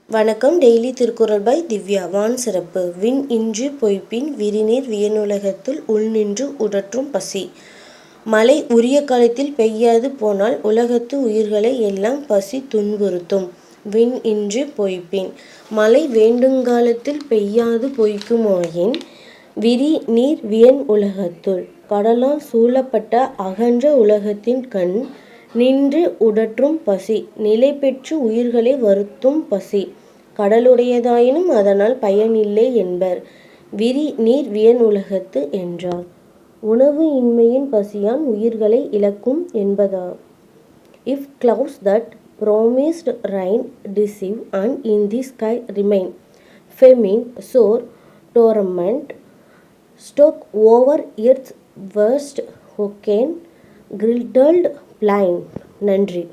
வணக்கம். Daily Thirukkural by Divya. வான் சிறப்பு. விண் இன்று பொய்ப்பின் விரிநீர் வியனுலகத்துள் உள்நின்று உடற்றும் பசி. மழை உரிய காலத்தில் பெய்யாது போனால் உலகத்து உயிர்களை எல்லாம் பசி துன்புறுத்தும். விண் இன்று பொய்ப்பின். மழை வேண்டுங்காலத்தில் பெய்யாது பொய்க்குமாயின் விரி நீர் வியன் உலகத்துள் கடலால் சூழப்பட்ட அகன்ற உலகத்தின் கண் நின்று உடற்றும் பசி. நிலை பெற்று உயிர்களை வருத்தும் பசி. கடலுடையதாயினும் அதனால் பயனில்லை என்பர். விரி நீர் வியன் உலகத்து என்றார். உணவு இன்மையின் பசியான் உயிர்களை இழக்கும் என்பதாம். If clouds that promised rain deceive and in the sky remain, famine, sore torment, stoke over earth's worst, who can griddled plain. நன்றி.